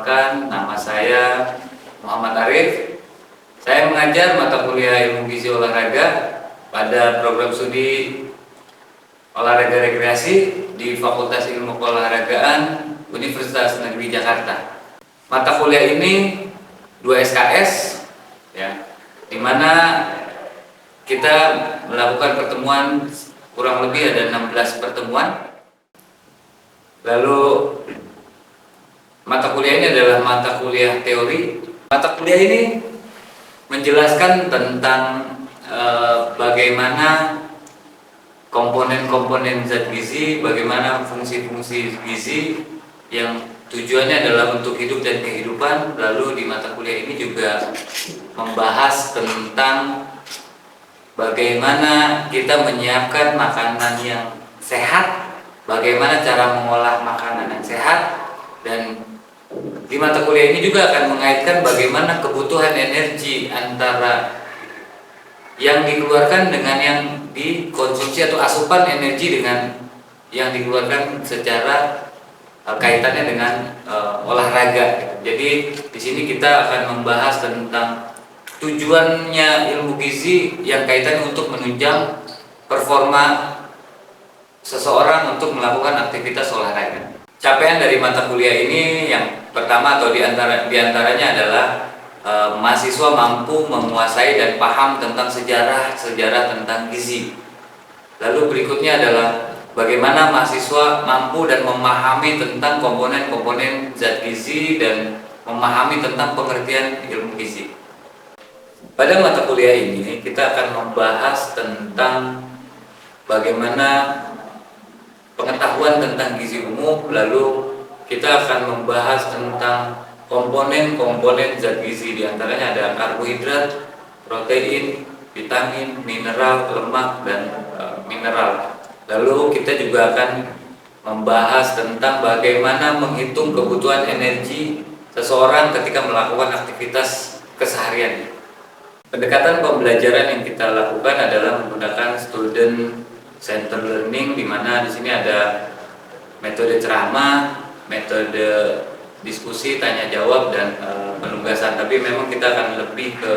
Perkenalkan, nama saya Muhammad Arif. Saya mengajar mata kuliah Ilmu Gizi Olahraga pada program studi Olahraga Rekreasi di Fakultas Ilmu Keolahragaan Universitas Negeri Jakarta. Mata kuliah ini 2 SKS, ya, di mana kita melakukan pertemuan kurang lebih ada 16 pertemuan. Lalu mata kuliah ini adalah mata kuliah teori. Mata kuliah ini menjelaskan tentang bagaimana komponen-komponen zat gizi, bagaimana fungsi-fungsi gizi yang tujuannya adalah untuk hidup dan kehidupan. Lalu di mata kuliah ini juga membahas tentang bagaimana kita menyiapkan makanan yang sehat, bagaimana cara mengolah makanan yang sehat, dan di mata kuliah ini juga akan mengaitkan bagaimana kebutuhan energi antara yang dikeluarkan dengan yang dikonsumsi atau asupan energi dengan yang dikeluarkan secara kaitannya dengan olahraga. Jadi di sini kita akan membahas tentang tujuannya ilmu gizi yang kaitannya untuk menunjang performa seseorang untuk melakukan aktivitas olahraga. Capaian dari mata kuliah ini yang pertama atau diantaranya adalah mahasiswa mampu menguasai dan paham tentang sejarah tentang gizi. Lalu berikutnya adalah bagaimana mahasiswa mampu dan memahami tentang komponen-komponen zat gizi dan memahami tentang pengertian ilmu gizi. Pada mata kuliah ini kita akan membahas tentang bagaimana pengetahuan tentang gizi umum, lalu kita akan membahas tentang komponen-komponen zat gizi, diantaranya ada karbohidrat, protein, vitamin, mineral, lemak, dan mineral. Lalu kita juga akan membahas tentang bagaimana menghitung kebutuhan energi seseorang ketika melakukan aktivitas keseharian. Pendekatan pembelajaran yang kita lakukan adalah menggunakan student center learning, di mana di sini ada metode ceramah, metode diskusi, tanya jawab, dan penugasan. Tapi memang kita akan lebih ke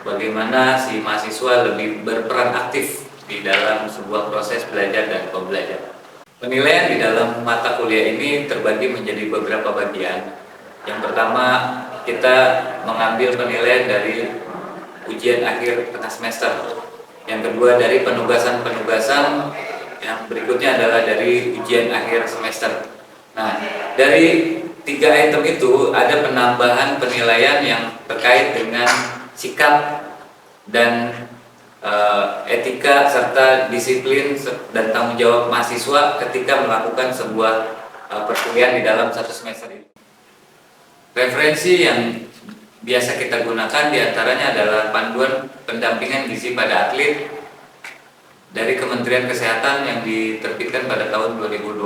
bagaimana si mahasiswa lebih berperan aktif di dalam sebuah proses belajar dan pembelajaran. Penilaian di dalam mata kuliah ini terbagi menjadi beberapa bagian. Yang pertama, kita mengambil penilaian dari ujian akhir tengah semester. Yang kedua dari penugasan-penugasan, yang berikutnya adalah dari ujian akhir semester. Nah, dari 3 item itu ada penambahan penilaian yang terkait dengan sikap dan etika serta disiplin dan tanggung jawab mahasiswa ketika melakukan sebuah perkuliahan di dalam 1 semester ini. Referensi yang biasa kita gunakan diantaranya adalah panduan pendampingan gizi pada atlet dari Kementerian Kesehatan yang diterbitkan pada tahun 2020.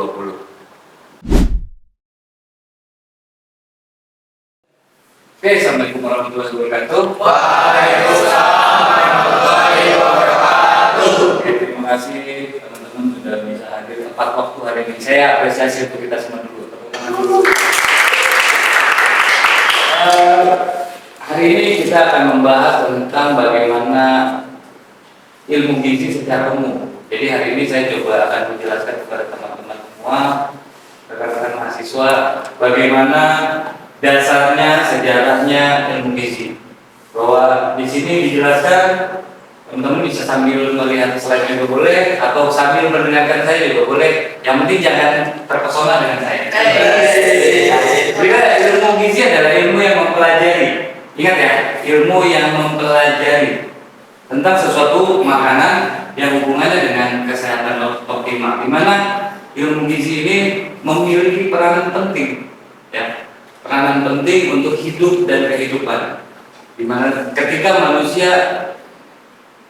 Oke, assalamualaikum warahmatullahi wabarakatuh. Waalaikumsalam warahmatullahi wabarakatuh. Terima kasih teman-teman sudah bisa hadir tepat waktu hari ini. Saya apresiasi untuk kita semua dulu. Hari ini kita akan membahas tentang bagaimana ilmu gizi secara umum. Jadi hari ini saya coba akan menjelaskan kepada teman-teman semua, rekan-rekan mahasiswa, bagaimana dasarnya, sejarahnya ilmu gizi. Bahwa di sini dijelaskan, teman-teman bisa sambil melihat slide juga boleh, atau sambil mendengarkan saya juga boleh. Yang penting jangan terpesona dengan saya. Jadi ilmu gizi adalah ilmu yang mempelajari. Ingat ya, ilmu yang mempelajari tentang sesuatu makanan yang hubungannya dengan kesehatan optimal. Di mana ilmu gizi ini memiliki peranan penting, ya, peranan penting untuk hidup dan kehidupan. Di mana ketika manusia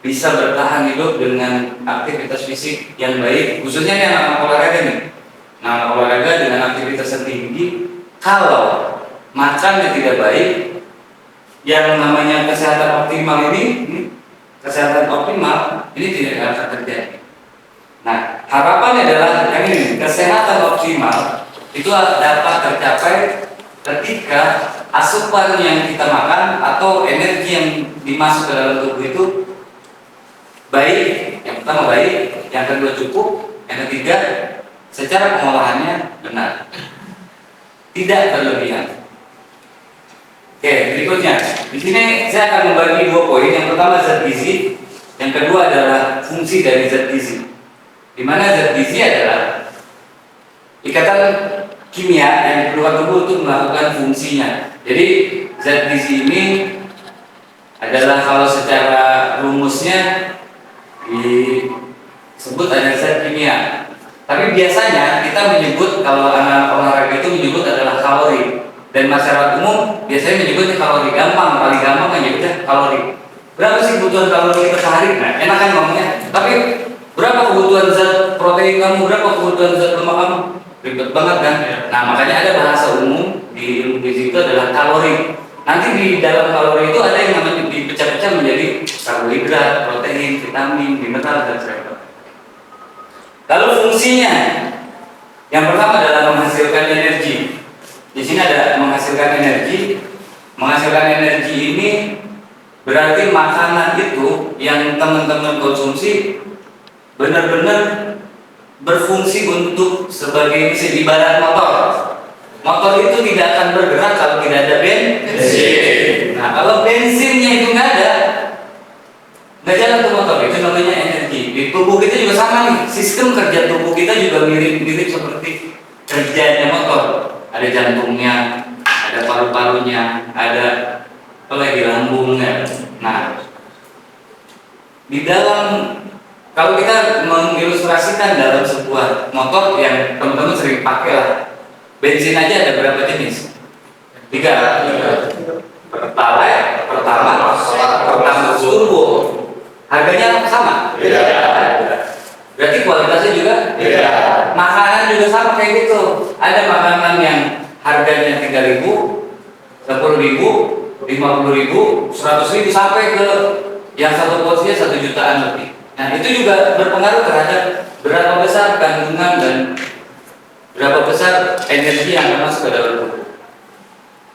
bisa bertahan hidup dengan aktivitas fisik yang baik, khususnya yang anak olahraga nih. Nah, olahraga dengan aktivitas yang tinggi, kalau makannya tidak baik, yang namanya kesehatan optimal ini tidak akan terjadi. Nah, harapannya adalah yang ini, kesehatan optimal itu dapat tercapai ketika asupan yang kita makan atau energi yang dimasuk ke dalam tubuh itu baik, yang pertama baik, yang kedua cukup, yang ketiga secara pengolahannya benar, tidak berlebihan. Oke, berikutnya di sini saya akan membagi 2 poin. Yang pertama zat gizi, yang kedua adalah fungsi dari zat gizi. Di mana zat gizi adalah ikatan kimia yang diperlukan tubuh untuk melakukan fungsinya. Jadi zat gizi ini adalah kalau secara rumusnya disebut ada zat kimia. Tapi biasanya kita menyebut, kalau anak olahraga itu menyebut adalah kalori. Dan masyarakat umum biasanya menyebutnya kalori. Gampang, paling gampang menyebutnya kalori. Berapa sih kebutuhan kalori kita sehari? Nah, enak kan ngomongnya. Tapi berapa kebutuhan zat protein kamu? Berapa kebutuhan zat lemak kamu? Ribet banget kan? Nah, makanya ada bahasa umum di ilmu gizi itu adalah kalori. Nanti di dalam kalori itu ada yang namanya dipecah-pecah menjadi karbohidrat, protein, vitamin, mineral, dan sebagainya. Lalu fungsinya, yang pertama adalah menghasilkan energi. Di sini ada menghasilkan energi. Menghasilkan energi ini berarti makanan itu yang teman-teman konsumsi benar-benar berfungsi untuk sebagai mesin. Ibarat motor. Motor itu tidak akan bergerak kalau tidak ada bensin. Nah, kalau bensinnya itu nggak ada, nggak jalan tuh motor. Itu namanya energi. Di tubuh kita juga sama nih. Sistem kerja tubuh kita juga mirip-mirip seperti kerjanya motor. Ada jantungnya, ada paru-parunya, ada apa lagi, lambungnya. Nah, di dalam, kalau kita mengilustrasikan dalam sebuah motor yang teman-teman sering pakai lah, bensin aja ada berapa jenis? 3. Pertalite, Pertamax, turbo. Harganya sama? Beda. Berarti kualitasnya juga beda. Makanan juga sama kayak gitu. Ada makanan yang harganya 3.000, 10.000, 50.000, 100.000 sampai ke yang satu porsinya 1 jutaan lebih. Nah, itu juga berpengaruh terhadap berapa besar kandungan dan berapa besar energi yang akan masuk ke dalam tubuh.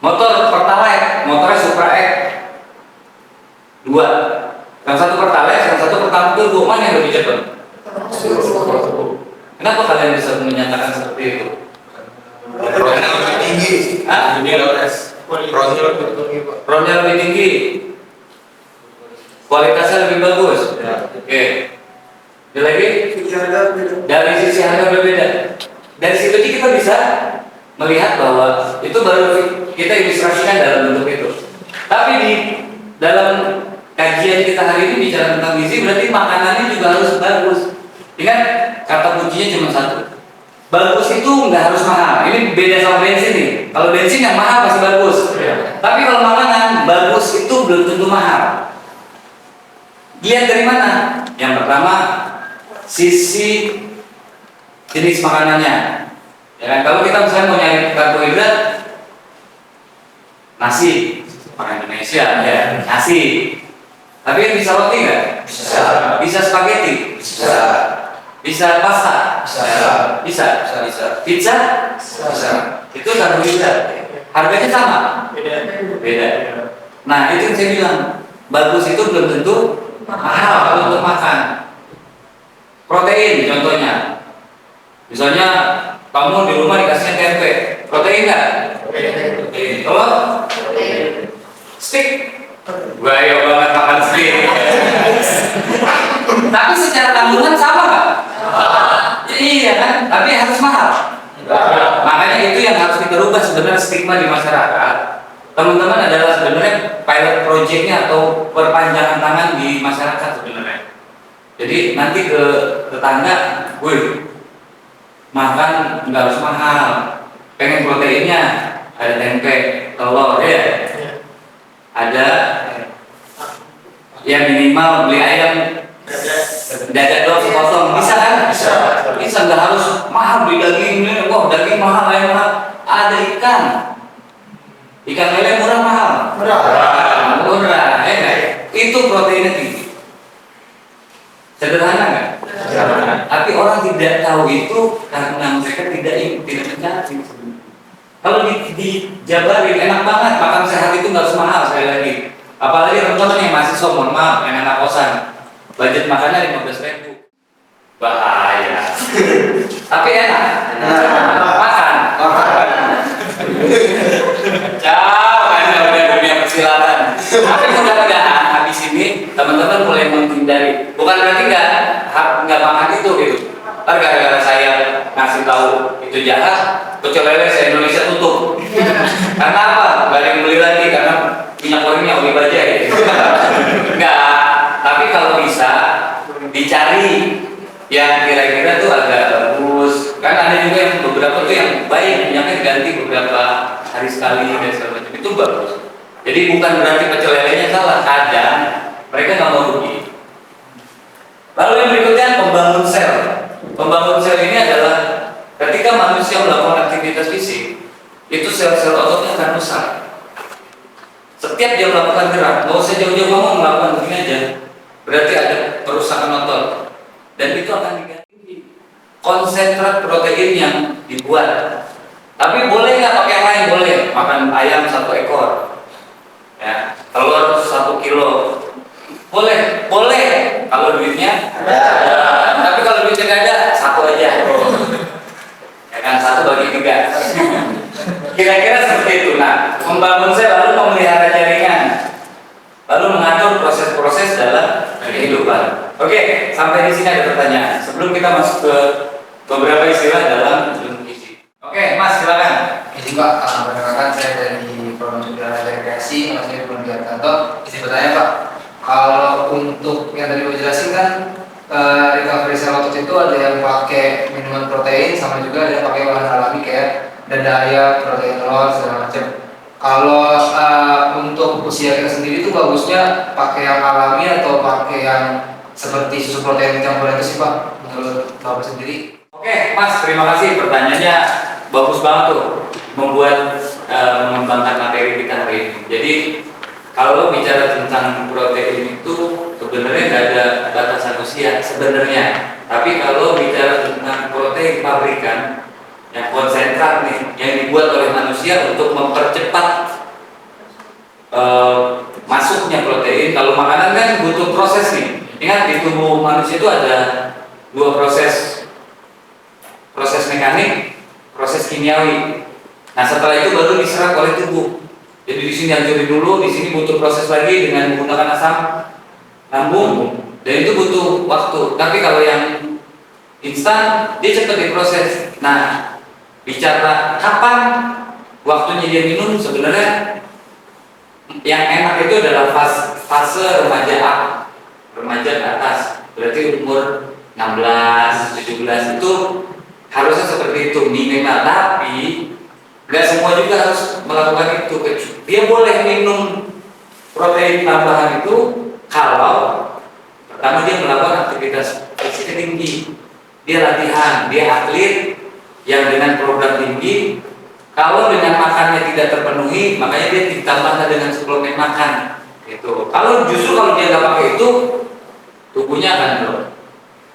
Motor Pertalite, motornya Supra X 2. Yang satu Pertalite, yang satu Pertamax turbo, mana yang lebih cepat? Kenapa kalian bisa menyatakan seperti itu? Ronnya lebih tinggi. Hah? Ronnya lebih tinggi. Kualitasnya lebih bagus. Oke. Ada lagi? Dari sisi harga berbeda. Dari situ kita bisa melihat bahwa itu baru kita ilustrasikan dalam bentuk itu. Tapi di dalam kajian kita hari ini bicara tentang gizi, berarti makanannya juga harus bagus. Ingat, kata kuncinya cuma satu. Bagus itu nggak harus mahal. Ini beda sama bensin nih. Kalau bensin yang mahal pasti bagus. Tapi kalau makanan bagus itu belum tentu mahal. Lihat dari mana? Yang pertama, sisi jenis makanannya. Ya kan? Kalau kita misalnya mau nyari karbohidrat, nasi, orang Indonesia ya, nasi. Tapi bisa roti nggak? Bisa. Bisa spaghetti? Bisa. Bisa pasta? Bisa. Bisa. Pizza? Bisa. Itu karbohidrat. Harganya sama? Beda. Nah, itu yang saya bilang, bagus itu belum tentu mahal kalau untuk makan. Protein contohnya. Misalnya kamu di rumah dikasihnya tempe, protein nggak? Protein. Telur? Steak? Bahaya banget makan steak. Tapi secara kandungan sama nggak? Iya kan? Tapi harus mahal. Makanya itu yang harus kita rubah sebenarnya, stigma di masyarakat. Teman-teman adalah sebenarnya pilot projectnya atau perpanjangan tangan di masyarakat sebenarnya. Jadi nanti ke tetangga, gue makan nggak harus mahal, pengen proteinnya ada tempe, telur ya, ada yang minimal beli ayam dada doang sepotong, bisa kan? Bisa, nggak harus mahal beli dagingnya. Wah, daging mahal, ayam mahal. Ada ikan lele murah mahal, murah ya kan? Itu proteinnya tinggi. Sederhana nggak? Tapi orang tidak tahu itu karena mereka tidak mencari. Kalau jabarin, enak banget makan sehat itu nggak harus mahal sekali lagi. Apalagi teman-teman yang mahasiswa, mohon maaf, yang anak kosan, budget makannya 15.000, bahaya. Tapi enak, makan. Jauh kan udah dunia persilatan. Tapi mudah-mudahan habis ini teman-teman mulai menghindari. Bukan berarti nggak makan itu gitu. Ntar gara-gara saya ngasih tahu itu jahat, pecel lele se-Indonesia tutup. Karena apa? Gak ada yang beli lagi karena minyak gorengnya oli bajai. Enggak. Tapi kalau bisa dicari yang kira-kira tuh agak bagus. Kan ada juga yang beberapa tuh yang baik, minyaknya diganti beberapa hari sekali dan segala macam, itu bagus. Jadi bukan berarti pecel lelenya salah, kadang mereka nggak mau rugi. Lalu yang berikutnya pembangun sel. Pembangun sel ini adalah ketika manusia melakukan aktivitas fisik, itu sel-sel ototnya akan rusak. Setiap dia melakukan gerak, nggak usah jauh-jauh ngomong, melakukan begini aja, berarti ada perusakan otot. Dan itu akan diganti konsentrat protein yang dibuat. Tapi boleh nggak pakai yang lain? Boleh. Makan ayam 1 ekor, ya, telur 1 kilo. Boleh. Kalau duitnya ada. Tapi kalau duitnya nggak ada, 1 aja. Ya kan, 1 bagi 3. Kira-kira seperti itu. Nah, membangun sel lalu memelihara jaringan, lalu mengatur proses-proses dalam kehidupan. Oke, sampai di sini ada pertanyaan. Sebelum kita masuk ke beberapa istilah dalam ilmu gizi. Oke, Mas, silakan. Jadi Pak, perkenalkan saya dari Program Studi Rekreasi, Mas saya belum Kanto. Izin bertanya Pak, kalau untuk yang tadi Bapak jelasin kan recovery sel otot itu ada yang pakai minuman protein, sama juga ada yang pakai bahan alami kayak dada ayam, protein telur segala macam. Kalau untuk usia kita sendiri itu bagusnya pakai yang alami atau pakai yang seperti susu protein campur itu sih Pak, menurut Bapak sendiri? Oke, Mas, terima kasih. Pertanyaannya bagus banget tuh, membuat mengembangkan materi kita hari ini. Jadi kalau bicara tentang protein itu sebenarnya nggak ada batasan usia sebenarnya. Tapi kalau bicara tentang protein pabrikan yang konsentrat nih, yang dibuat oleh manusia untuk mempercepat masuknya protein. Kalau makanan kan butuh proses nih. Ingat, di tubuh manusia itu ada 2 proses mekanik, proses kimiawi. Nah, setelah itu baru diserap oleh tubuh. Jadi di sini hancurin dulu, di sini butuh proses lagi dengan menggunakan asam lambung, dan itu butuh waktu. Tapi kalau yang instan, dia cepat diproses. Nah, bicara kapan waktunya dia minum, sebenarnya yang enak itu adalah fase remaja ke atas. Berarti umur 16, 17 itu harusnya seperti itu minimal. Tapi nggak semua juga harus melakukan itu. Dia boleh minum protein tambahan itu kalau pertama dia melakukan aktivitas fisik tinggi, dia latihan, dia atlet yang dengan program tinggi. Kalau dengan makannya tidak terpenuhi, makanya dia ditambahkan dengan suplemen makan. Itu. Kalau dia nggak pakai itu, tubuhnya akan drop.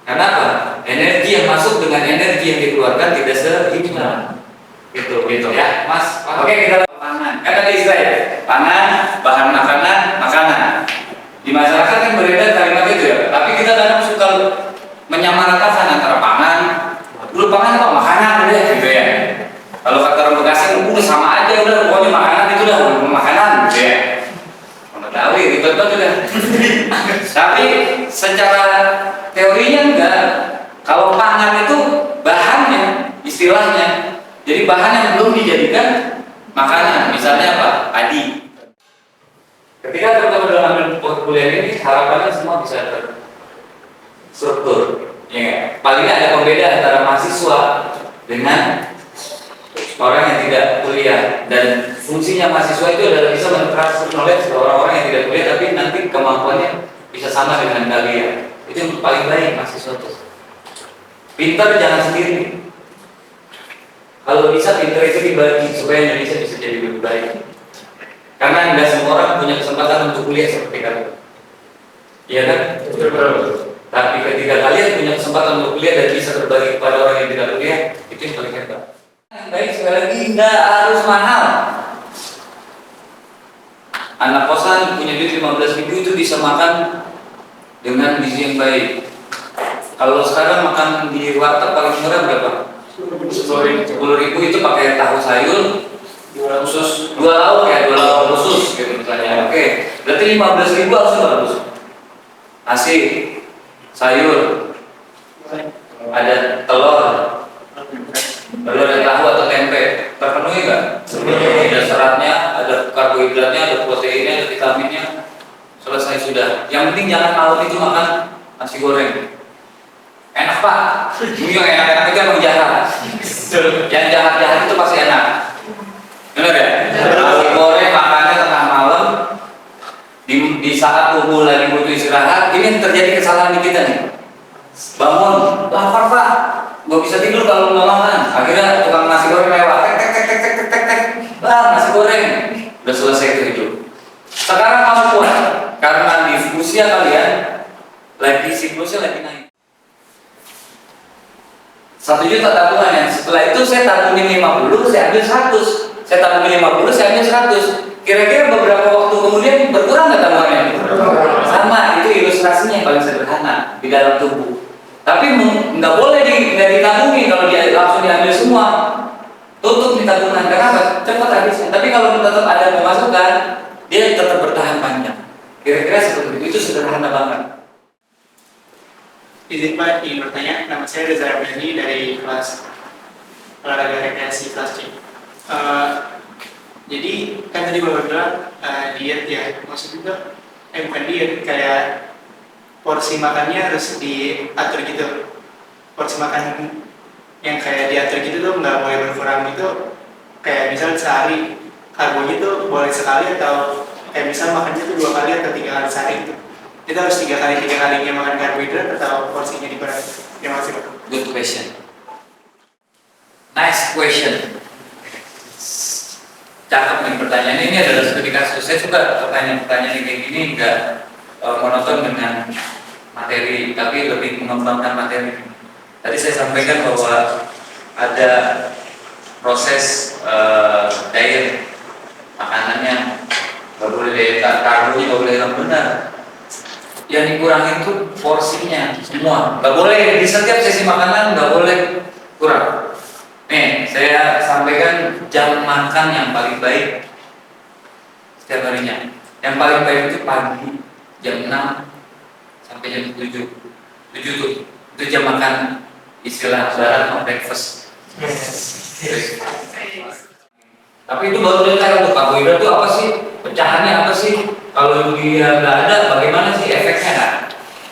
Kenapa? Energi yang masuk dengan energi yang dikeluarkan tidak seimbang. Gitu ya, Mas. Oke, kita pangan. Kan ada istilah ya, pangan, bahan makanan. Di masyarakat kan beredar kalimat itu ya. Tapi kita kadang suka menyamaratakan antara pangan. Dulu pangan apa? Makanan deh, gitu ya. Kalau kata orang Bekasi, udah sama aja, udah pokoknya makanan itu udah makanan, gitu ya. Mengetahui, ribet-ribet udah. Tapi secara teorinya enggak. Kalau pangan itu bahannya, istilahnya. Jadi bahan yang belum dijadikan makanan, misalnya apa? Padi. Ketika teman-teman dalam ambil kuliah ini, harapannya semua bisa terstruktur. Ya, paling ada pembeda antara mahasiswa dengan orang yang tidak kuliah. Dan fungsinya mahasiswa itu adalah bisa mentransfer knowledge ke orang-orang yang tidak kuliah, tapi nanti kemampuannya bisa sama dengan kalian. Itu yang paling baik mahasiswa itu. Pintar jangan sendiri. Kalau bisa pintar itu dibagi supaya Indonesia bisa jadi lebih baik. Karena nggak semua orang punya kesempatan untuk kuliah seperti kalian. Iya kan? Betul. Tapi ketika kalian punya kesempatan untuk kuliah dan bisa berbagi kepada orang yang tidak kuliah, itu yang paling hebat. Yang baik sekali lagi nggak harus mahal. anak kosan punya duit 15.000 itu bisa makan dengan gizi yang baik. Kalau sekarang makan di warteg paling murah berapa? 10.000 itu pakai tahu sayur khusus 2 lauk ya, 2 lauk khusus gitu misalnya. Oke, berarti 15.000 harus bagus. Nasi, sayur, ada telur, lalu ada tahu atau tempe, terpenuhi nggak? Ada seratnya, ada karbohidratnya, ada proteinnya, ada vitaminnya. Selesai sudah. Yang penting jangan malam itu makan nasi goreng. Enak pak, yang enak-enak itu emang jahat. Yang jahat-jahat itu pasti enak. Benar ya? Nasi goreng makannya tengah malam di saat tubuh lagi butuh istirahat. Ini yang terjadi kesalahan di kita nih. Bangun, lapar pak, gak bisa tidur kalau nggak makan. Akhirnya tukang nasi goreng lewat, tek. Nasi goreng, udah selesai itu hidup. Sekarang kamu kuat karena di usia kalian lagi siklusnya lagi naik. 1 juta tabungan ya. Setelah itu saya tabungin 50, saya ambil 100. Saya tabungin 50, saya ambil 100. Kira-kira beberapa waktu kemudian berkurang nggak tabungannya? Sama, itu ilustrasinya yang paling sederhana di dalam tubuh. Tapi nggak boleh nggak ditabungin kalau dia langsung diambil semua. Tutup di tabungan, kenapa? Cepat habisnya. Tapi kalau tetap ada pemasukan, dia tetap bertahan panjang. Kira-kira seperti itu sederhana banget. Izin Pak, ingin bertanya, nama saya Reza Ramdhani dari kelas olahraga rekreasi kelas C. Jadi kan tadi Bapak bilang diet ya, maksudnya bukan diet, kayak porsi makannya harus diatur gitu. Porsi makan yang kayak diatur gitu tuh nggak boleh berkurang gitu. Kayak misal sehari karbonya tuh boleh sekali atau kayak misal makannya tuh 2 kali atau 3 kali sehari gitu. Kita harus 3 kalinya makan karbohidrat atau porsinya dikurangi? Terima kasih Pak. Good question. Nice question. Cakep nih pertanyaan ini adalah studi kasus. Saya suka pertanyaan-pertanyaan yang kayak gini nggak monoton dengan materi, tapi lebih mengembangkan materi. Tadi saya sampaikan bahwa ada proses diet makanannya, nggak boleh diet karbonya, nggak boleh yang benar. Yang dikurangin itu porsinya semua, nggak boleh di setiap sesi makanan nggak boleh kurang. Nih saya sampaikan jam makan yang paling baik setiap harinya. Yang paling baik itu pagi jam 6 sampai jam 7 tuh itu jam makan istilah barat breakfast. Tapi itu baru detail untuk karbohidrat itu apa sih? Pecahannya apa sih? Kalau dia nggak ada, bagaimana sih efeknya kan?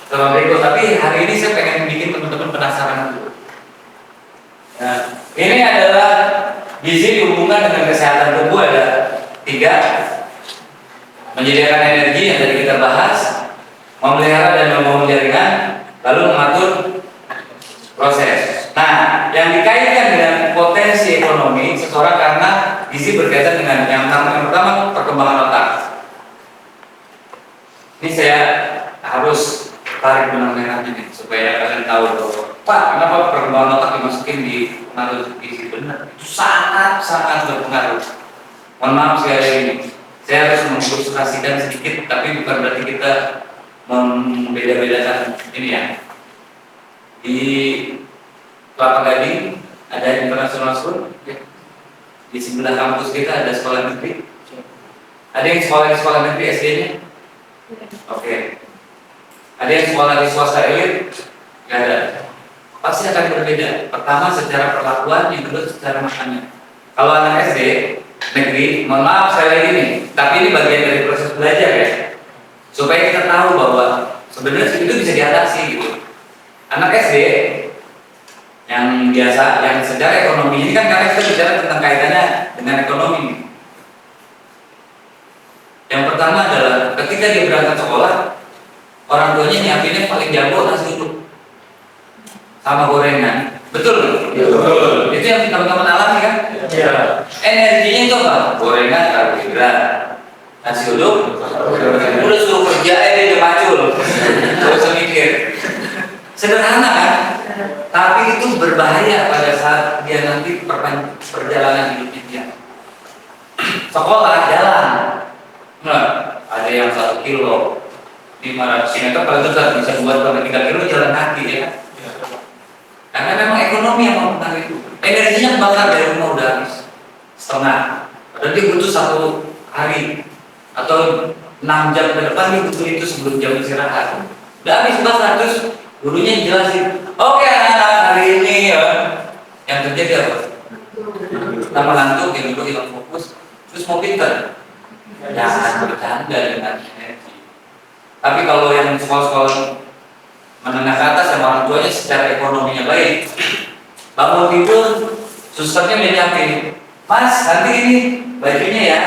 Sama berikut. Tapi hari ini saya pengen bikin teman-teman penasaran dulu. Nah, ini adalah gizi dihubungkan dengan kesehatan tubuh ada 3. Menyediakan energi yang tadi kita bahas, memelihara dan membangun jaringan, lalu mengatur proses. Nah, yang dikaitkan dengan potensi ekonomi seseorang karena gizi berkaitan dengan yang pertama perkembangan otak. Ini saya harus tarik benang merahnya nih, supaya kalian tahu bahwa Pak, kenapa perkembangan otak dimasukin di pengaruh gizi? Benar, itu sangat berpengaruh. Mohon maaf sekali ini, saya harus mengilustrasikan sedikit, tapi bukan berarti kita membeda-bedakan ini ya. Di Kelapa Gading ada international school, ya. Di sebelah kampus kita ada sekolah negeri. Ada yang sekolah di sekolah negeri SD-nya? Oke. Ada yang sekolah di swasta elit? Gak ada. Pasti akan berbeda. Pertama secara perlakuan, yang kedua secara makannya. Kalau anak SD negeri, mohon maaf saya lagi nih, tapi ini bagian dari proses belajar ya, supaya kita tahu bahwa sebenarnya itu bisa diatasi gitu. Anak SD yang biasa, yang secara ekonomi ini kan karena kita bicara tentang kaitannya dengan ekonomi. Yang pertama adalah ketika dia berangkat sekolah, orang tuanya nyiapinnya paling jago nasi uduk sama gorengan. Betul? Betul. Itu yang teman-teman alami kan? Iya. Energinya itu apa? Gorengan, karbohidrat, nasi uduk. Udah suruh kerja dia macul. Gak usah mikir. Sederhana kan? Tapi itu berbahaya pada saat dia nanti perjalanan hidupnya dia. Sekolah jalan. Nah, ada yang 1 kilo 500 meter paling dekat bisa 2-3 kilo jalan kaki ya kan? Karena memang ekonomi yang mempengaruhi itu. Energinya bakar dari rumah udah habis setengah. Padahal dia butuh 1 hari atau 6 jam ke depan dia butuh itu sebelum jam istirahat. Udah habis bakar, terus gurunya jelasin, oke anak-anak hari ini ya yang terjadi apa? Lama ngantuk, yang dulu hilang fokus, terus mau pinter. Jangan bercanda dengan energi. Tapi kalau yang sekolah-sekolah menengah ke atas yang orang tuanya secara ekonominya baik, bangun tidur, susternya menyiapin, Mas nanti ini bajunya ya.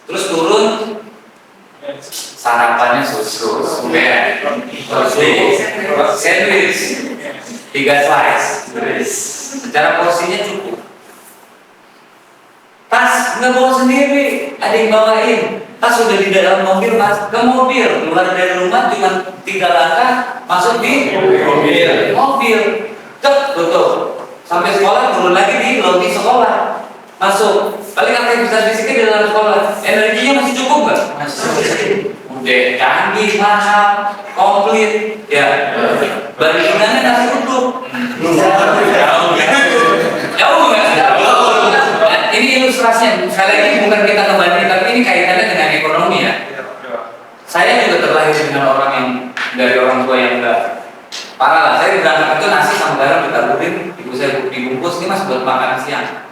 Terus turun, sarapannya susu, sandwich, 3 slice, secara porsinya cukup. Tas nggak bawa sendiri, ada yang bawain. Tas sudah di dalam mobil, mas ke mobil, keluar dari rumah cuma 3 langkah, masuk di mobil, cek betul. Sampai sekolah turun lagi di lobi sekolah, masuk. Paling aktivitas fisiknya di dalam sekolah, energinya masih cukup nggak? Masih. Udah canggih, mahal, komplit, ya. Bandingannya nasi uduk. Jauh nggak? Ini ilustrasinya, sekali lagi bukan kita ngebanding, tapi ini kaitannya dengan ekonomi ya. Saya juga terlahir dengan orang yang dari orang tua yang enggak parah lah. Saya berangkat itu nasi sama garam ditaburin, ibu saya dibungkus, ini mas buat makan siang.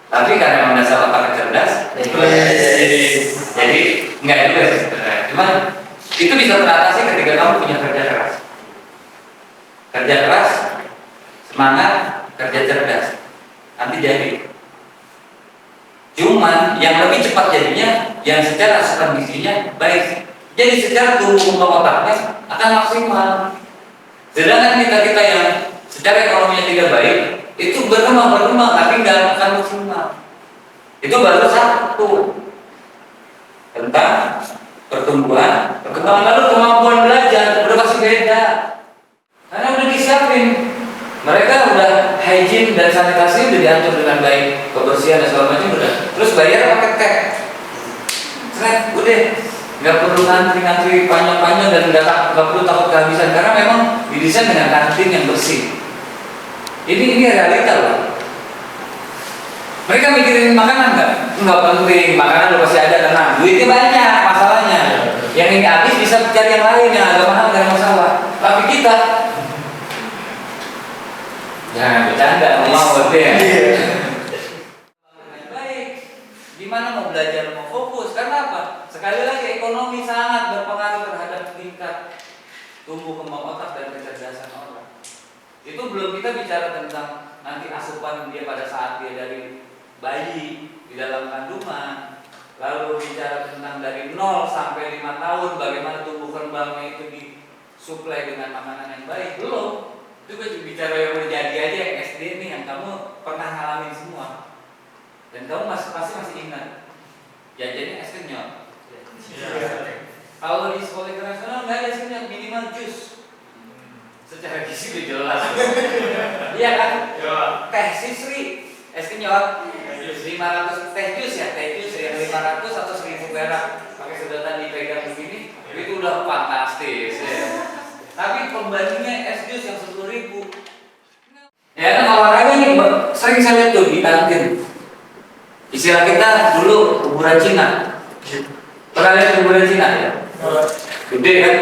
Tapi karena memang dasar otak cerdas, jadi enggak juga sih sebenarnya. Cuman itu bisa teratasi ketika kamu punya kerja keras. Kerja keras, semangat, kerja cerdas, nanti jadi. Cuman yang lebih cepat jadinya yang secara kondisinya baik. Jadi secara tumbuh kembang otaknya akan maksimal. Sedangkan kita yang secara ekonominya tidak baik itu berkembang tapi nggak akan maksimal. Itu baru satu tentang pertumbuhan, perkembangan, lalu kemampuan belajar udah pasti beda. Karena udah disiapin. Mereka udah hygiene dan sanitasi udah diatur dengan baik, kebersihan dan segala macam udah. Terus bayar pakai tag, udah nggak perlu ngantri panjang-panjang dan nggak perlu takut kehabisan karena memang didesain dengan kantin yang bersih. Ini realita loh. Mereka mikirin makanan nggak penting, makanan udah pasti ada, tenang. Duitnya banyak masalahnya. Yang ini habis bisa cari yang lain yang agak mahal nggak masalah. Tapi kita jangan bercanda, mau ya. Baik, gimana mau belajar, mau fokus? Karena apa? Sekali lagi ekonomi sangat berpengaruh terhadap tingkat tumbuh kembang otak dan kecerdasan orang. Itu belum kita bicara tentang nanti asupan dia pada saat dia dari bayi di dalam kandungan. Lalu bicara tentang dari 0 sampai 5 tahun bagaimana tumbuh kembangnya itu disuplai dengan makanan yang baik. Belum. Itu gue bicara yang udah jadi aja yang SD nih yang kamu pernah ngalamin semua dan kamu masih ingat jajannya es kenyot. Kalau di sekolah internasional nggak ada es kenyot, minimal jus. Secara gizi udah jelas. Iya kan? Teh Sisri es kenyot 500 teh jus yang 500 atau 1000 perak pakai sedotan dipegang begini itu udah fantastis ya. Tapi pembandingnya es jus yang 10.000. Ya kan olahraga nih sering saya lihat tuh di kantin. Istilah kita dulu kuburan Cina. Pernah lihat kuburan Cina ya? Gede kan?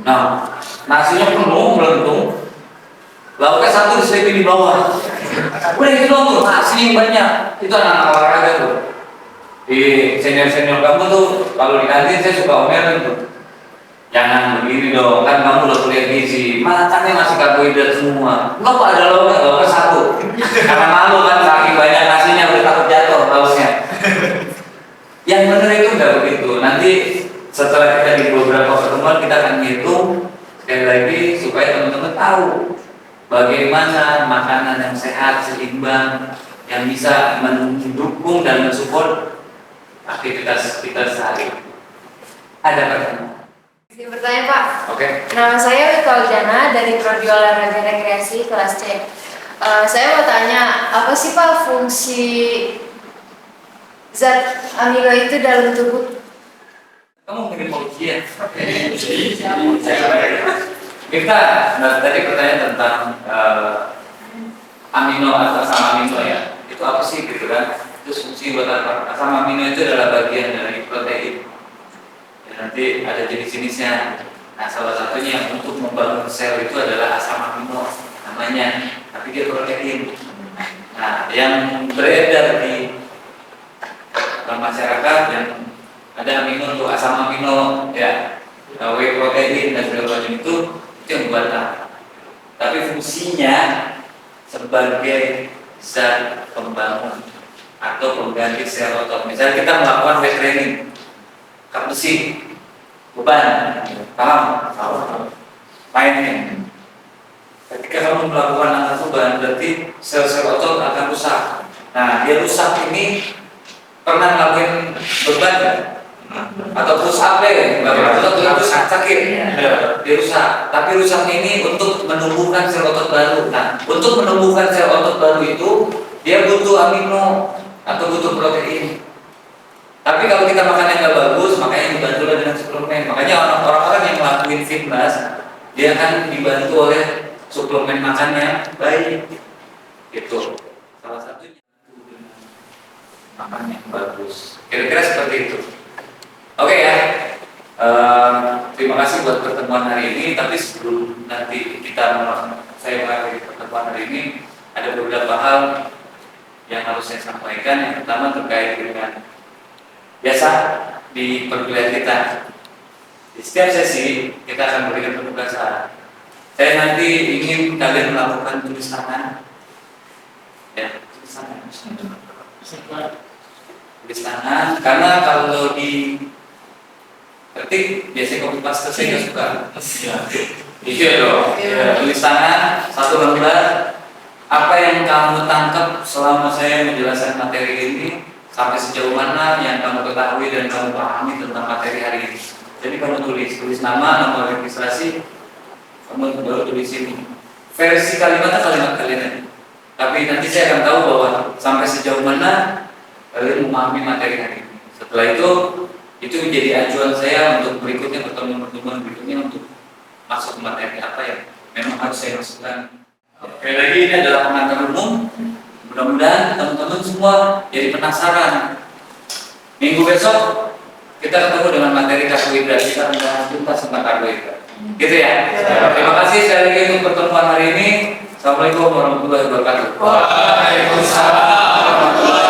Nah, nasinya penuh melentung. Lauknya satu diselipin di bawah. Udah itu doang tuh, nasi yang banyak. Itu anak-anak olahraga tuh. Di senior-senior kamu tuh kalau di kantin saya suka omelin tuh. Jangan begini dong, kan kamu udah kuliah gizi, makannya masih karbohidrat semua. Enggak kok ada lauknya satu. Karena malu kan, saking banyak nasinya udah takut jatuh lauknya. Yang benar itu enggak begitu. Nanti setelah kita di beberapa pertemuan kita akan hitung sekali lagi supaya teman-teman tahu bagaimana makanan yang sehat, seimbang, yang bisa mendukung dan mensupport aktivitas kita sehari. Ada pertanyaan? Bertanya Pak. Oke. Nama saya Wika Widana dari Prodi Olahraga Rekreasi kelas C. Saya mau tanya, apa sih Pak fungsi zat amino itu dalam tubuh? Kamu mungkin mau ujian. Kita, tadi pertanyaan tentang amino atau asam amino ya. Itu apa sih gitu kan? Itu fungsi buat apa? Asam amino itu adalah bagian dari protein. Ya, nanti ada jenis-jenisnya. Nah, salah satunya yang untuk membangun sel itu adalah asam amino namanya. Tapi dia protein. Nah, yang beredar di masyarakat yang ada amino untuk asam amino ya, whey protein dan segala macam itu yang membantah. Tapi fungsinya sebagai zat pembangun atau pengganti sel otot. Misalnya kita melakukan weight training, angkat besi, beban, paham? Mainnya. Ketika kamu melakukan angkat beban, berarti sel-sel otot akan rusak. Nah, dia rusak ini pernah ngelakuin beban kan? Atau push up deh, otot itu sakit, dia rusak. Tapi rusaknya ini untuk menumbuhkan sel otot baru. Nah, untuk menumbuhkan sel otot baru itu dia butuh amino atau butuh protein. Tapi kalau kita makan yang nggak bagus, makanya dibantu dengan suplemen. Makanya orang-orang yang ngelakuin fitness, dia akan dibantu oleh suplemen makan yang baik. Itu salah satunya makan yang bagus. Kira-kira seperti itu. Oke ya. Terima kasih buat pertemuan hari ini. Tapi sebelum nanti saya mengakhiri pertemuan hari ini, ada beberapa hal yang harus saya sampaikan. Yang pertama terkait dengan biasa di perkuliahan kita. Di setiap sesi kita akan berikan penugasan. Saya nanti ingin kalian melakukan tulis tangan. Ya, tulis tangan. Tulis tangan, karena kalau di ketik biasanya copy paste saya nggak suka. Iya dong. Tulis tangan satu lembar. Apa yang kamu tangkap selama saya menjelaskan materi ini, sampai sejauh mana yang kamu ketahui dan kamu pahami tentang materi hari ini. Jadi kamu tulis nama, nomor registrasi, kamu baru tulis ini. Versi kalimatnya kalimat kalian aja. Tapi nanti saya akan tahu bahwa sampai sejauh mana kalian memahami materi hari ini. Setelah itu menjadi acuan saya untuk berikutnya, pertemuan-pertemuan berikutnya untuk masuk ke materi apa yang memang harus saya masukkan. Oke, lagi ini adalah pengantar umum. Mudah-mudahan teman-teman semua jadi penasaran. Minggu besok kita ketemu dengan materi karbohidrat. Kita akan tuntas tentang karbohidrat. Gitu ya. Terima kasih sekali lagi untuk pertemuan hari ini. Assalamualaikum warahmatullahi wabarakatuh. Waalaikumsalam warahmatullahi wabarakatuh.